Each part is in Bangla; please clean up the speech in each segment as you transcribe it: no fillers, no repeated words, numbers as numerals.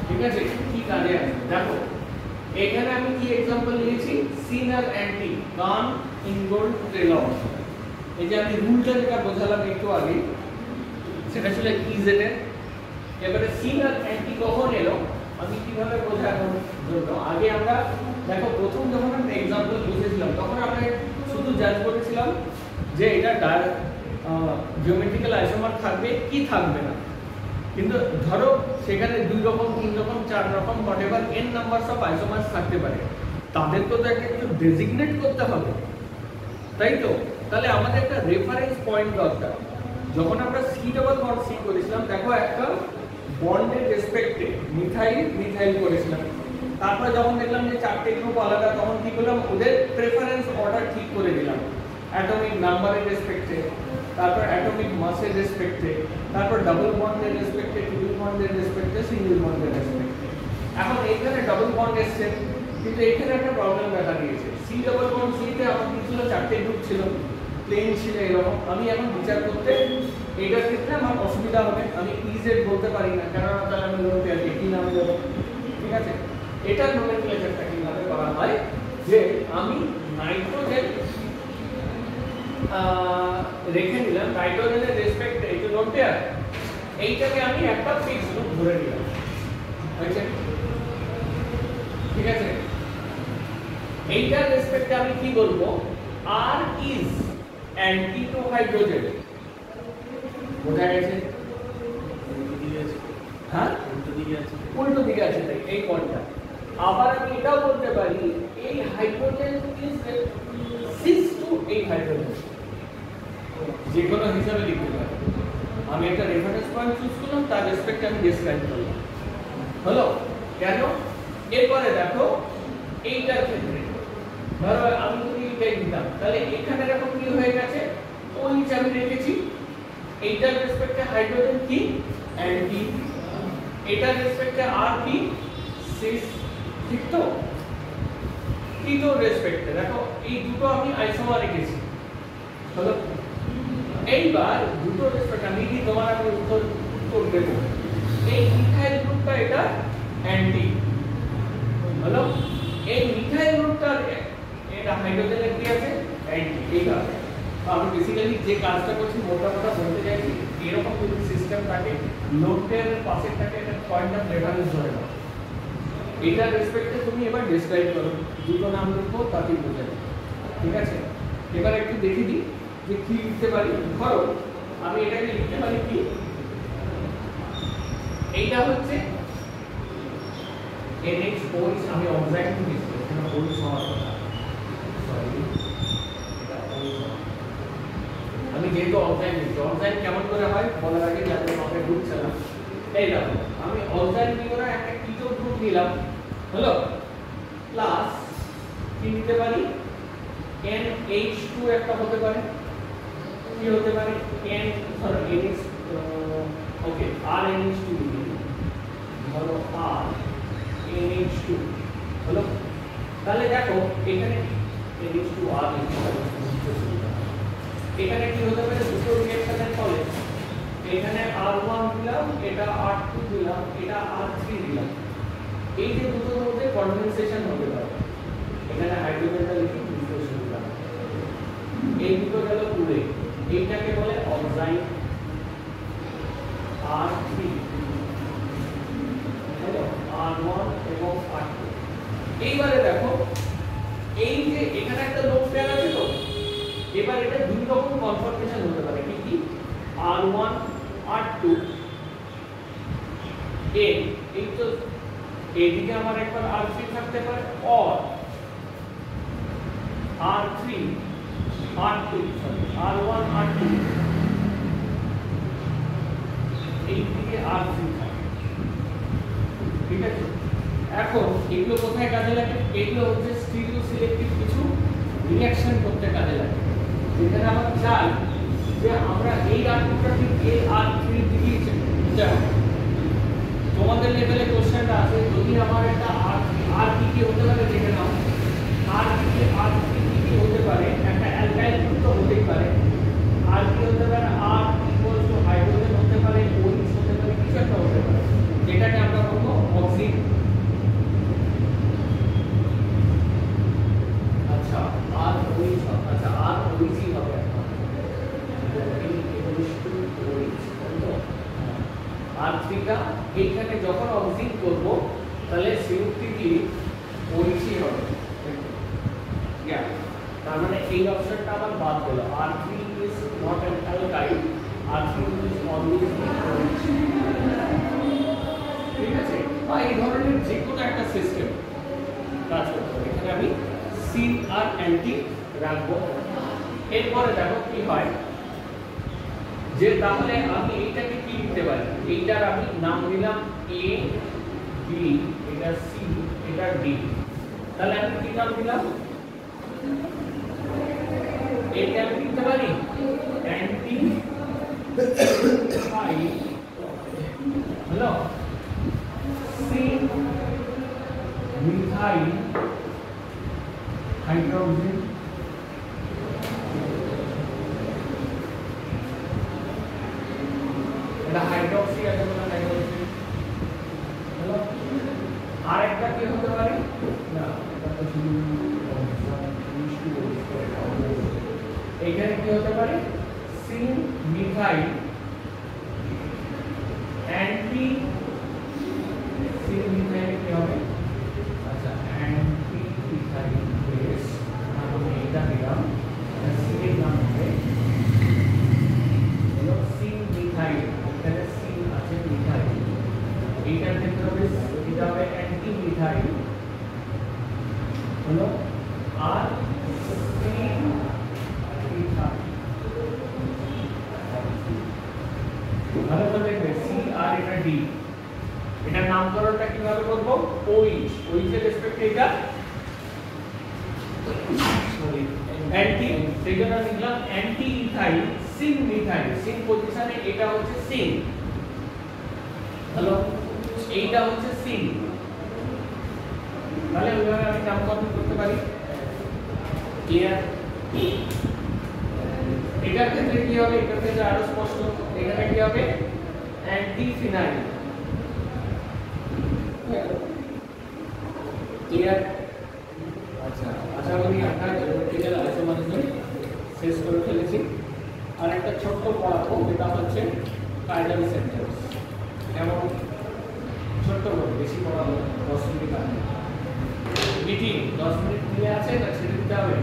ঠিক আছে, কি কাজে আসে দেখো। এখানে আমি কি एग्जांपल নিয়েছি, সিনার অ্যান্টি গান ইনগোল্ড ট্রেলস। এই যে আমি রুলটা যেটা বোঝালাম একটু আগে, সেটা ছিল ইজেড এর। এবারে সিনার অ্যান্টি কখন এলো আমি কিভাবে বোঝাবো জন্য, আগে আমরা দেখো প্রথম যখন আমরা एग्जांपल বুঝেছিলাম তখন আমরা শুধু জাজ করেছিলাম যে এটা জিওমেট্রিক্যাল আইসোমার থাকবে কি থাকবে না। কিন্তু ধরো সেখানে 2 রকম 3 রকম 4 রকম হোয়াটএভার n নাম্বারস অফ আইসোমার্স থাকতে পারে, তাদেরকে তো একটা কিছু ডেজিগনেট করতে হবে, তাই তো? তাহলে আমাদের একটা রেফারেন্স পয়েন্ট দরকার। যখন আমরা সি ডাবল বন্ড সি করেছিলাম দেখো একটা বন্ডের রেসপেক্টে মিথাইল মিথাইল করেছিলাম, তারপর যখন দেখলাম যে চারটে গ্রুপ আলাদা তখন কি করলাম ওদের প্রেফারেন্স অর্ডার ঠিক করে দিলাম অ্যাটমিক নাম্বারের রেসপেক্টে, তারপর অ্যাটমিক মাসের রেসপেক্টে, তারপর ডাবল বন্ডের রেসপেক্টে, ট্রিপল বন্ডের রেসপেক্টে, সিঙ্গেল বন্ডের রেসপেক্টে। এখন এখানে ডাবল বন্ড এসেছে, কিন্তু এখানে একটা প্রবলেম দেখা দিয়েছে। সি ডাবল বন্ড সি তে আমার কি ছিল, চারটে গ্রুপ ছিল, প্লেন ছিল এরকম। আমি এখন বিচার করতে এইটার ক্ষেত্রে আমার অসুবিধা হবে, আমি ইজেড বলতে পারি না, কারণ তাহলে আমি লোন পেয়ারকে কি নাম দেবো? ঠিক আছে, এটার নোমেনক্লেচারটা কিভাবে করা হয় যে আমি নাইট্রোজেন রেখে নিলাম, নাইট্রোজেনের রেসপেক্টে এই যে লোন পেয়ার, এইটাকে আমি একটা ফিক্সড গ্রুপ ধরে নিলাম, হয়েছে? ঠিক আছে, এইটার রেসপেক্টে আমি কি বলবো, আর ইজ অ্যান্টি টু হাইড্রোজেন। বোঝা গেছে? হ্যাঁ, উল্টো দিকে আছে তাই এই কোণটা। আবার আমি এটাও বলতে পারি এই হাইড্রোজেন ইজ সিস টু এই হাইড্রোজেন, যে কোনো হিসাবে লিখতে পারি। আমি একটা রেফারেন্স পয়েন্ট চুজ করলাম, তার রেসপেক্টে আমি ডেসক্রাইব করলাম, হলো? কেন? এরপরে দেখো এইটার ক্ষেত্রে ধরো আমি যদি এইটাই দিতাম, তাহলে এখানে দেখো কি হয়ে গেছে, ওই যে আমি রেখেছি এইটার রেসপেক্টে হাইড্রোজেন কি অ্যান্টি, এটার রেসপেক্টে আর কি সিস, ঠিক তো? কিটো রেসপেক্টে দেখো এই দুটো আমি আইসোমার রেখেছি, হলো? এইবার দুটো রেসপেক্টে আমি কি তোমার আমি উত্তর দেব, এই মিথাইল গ্রুপটা এটা অ্যান্টি, হলো? এই মিথাইল গ্রুপটা এটা হাইড্রোজেনের কি আছে অ্যান্টি, এইটা আমি বেসিক্যালি যে কাজটা করছি মোটা মোটা বলতে চাইছি, এরকম যদি সিস্টেম থাকে লোড পেয়ারের পাশে থাকে একটা পয়েন্ট অফ রেফারেন্স ধরে নাও, এটার রেসপেক্টে তুমি এবার ডেসক্রাইব করো, দুটো নাম লিখো তাতেই বোঝা যাবে, ঠিক আছে? এবার একটু দেখে দিই যে কি লিখতে পারি। ধরো আমি এটাকে লিখতে পারি কি, এইটা হচ্ছে NH4, আমি অক্সাইড লিখছি, এখানে OH হওয়ার কথা, সরি এটা OH, আমি যেহেতু অক্সাইড লিখছি, অক্সাইড কেমন করে হয় বলার আগে যাতে মাথায় ঢুকছে না, এই দেখো আমি অক্সাইড নিয়ে করে একটা কিটো গ্রুপ নিলাম, হলো? প্লাস কি নিতে পারি, NH2 একটা হতে পারে, কি হতে পারে NH, ওকে RNH2 ধরো RNH2, হলো? তাহলে দেখো এখানে NH2R এখানে কি হতে পারে, দুটো রিঅ্যাকশনের ফলে এখানে R1 দিলাম, এটা R2 দিলাম, এটা R3 দিলাম, এই যে দুটোর মধ্যে কনডেনসেশন হতে পারে, এখানে হাইড্রোজেনটা লিখি ডিসোসিয়েশন দিলাম, এই দুটো গেল পুরে, এইটাকে বলে অক্সাইড R3, হলো? R1 এবং R2। এইবারে দেখো এই যে এখানে একটা লোড পেয়ার আছে তো, এবার এটা দুই রকম কনফর্মেশন হতে পারে, কি কি, R1 R2 এই তো এইদিকে আমার একবার R3 থাকতে পারে, or R3 R2 sorry R1 R2 এইদিকে R3 থাকে, ঠিক আছে? এখন এগুলো কোথায় কাজে লাগে, এগুলো হচ্ছে স্টিরিও সিলেক্টিভ কিছু রিঅ্যাকশন করতে কাজে লাগে, যেখানে আমরা চাই যে আমরা এই R2টা ঠিক এই R3 দিকেই যাই। তোমাদের লেভেলে কোশ্চেনটা আছে, যদি আমার এটা আর কি হতে পারে দেখে নাও, আর কি হতে পারে, একটা অ্যালকাইল গ্রুপ তো হতেই পারে, আর কি হতে পারে, আর ইকুয়াল টু হাইড্রোজেন হতে পারে, OH হতে পারে, কিছু একটা হতে পারে, যেটাকে আমরা বলবো অক্সি এইখানে যখন অবজিং করব তাহলে সিউটিটি ওইসি হবে ইয়া তার মানে এই অপশনটা আবার বাদ গেল R3 is not an alkyl R3 is always OH ঠিক আছে বা এই ধরনের যে কোনো একটা সিস্টেম কাজ করতে হবে এখানে আমি সিন আর অ্যান্টি রাখবো এরপরে দেখো কি হয় যে তাহলে আমি এইটাকে কি লিখতে পারি এইটার আমি নাম দিলাম A B এটা C এটা D তাহলে আমি কি নাম দিলাম এটা আমি লিখতে পারি অ্যান্টি হাই হ্যালো সি মিথাইল হাইড্রোজেন এটা হাইড্রক্সি আছে বলে হাইড্রোজেন হ্যালো আর একটা কি হতে পারে না এটা তো শুধু এখানে কি হতে পারে syn methyl anti syn methyl কি হবে আচ্ছা অ্যান্টি মিথাইল বেস আমি এটা দিলাম সিন এর নাম হবে হলো সিন মিথাইল এখানে সিন আছে মিথাইল এইটার ক্ষেত্রে হবে এটা হবে অ্যান্টি মিথাইল হলো আর সিন ভালো করে দেখবে সি আর এটা ডি এটার নামকরণটা কিভাবে করব OH OH এর রেসপেক্টে এটা সরি অ্যান্টি সেজন্য লিখলাম anti ethyl syn methyl syn পজিশনে এটা হচ্ছে সিন হ্যালো এইটা হচ্ছে সিন তাহলে ওইভাবে আমি নামকরণ করতে পারি ক্লিয়ার এটার ক্ষেত্রে কি হবে এটার ক্ষেত্রে আরো স্পষ্ট এখানে কি হবে অ্যান্টি ফিনাইল ক্লিয়ার আচ্ছা আশা করি আপনারা টিকের আলোচনা শেষ করে ফেলেছি আর একটা ছোট্ট পড়াবো যেটা হচ্ছে কার্ডাল সেন্টেন্স যেমন ছোট্ট করে বেশি পড়াবো 10 মিনিট আগে মিটিং 10 মিনিট নিয়ে আছে না ছেড়ে দিতে হবে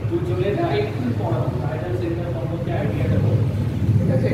তুই চলে যা একটু পড়াবো কার্ডাল সেন্টেন্স সম্পর্কে আইডিয়া দেবো ঠিক আছে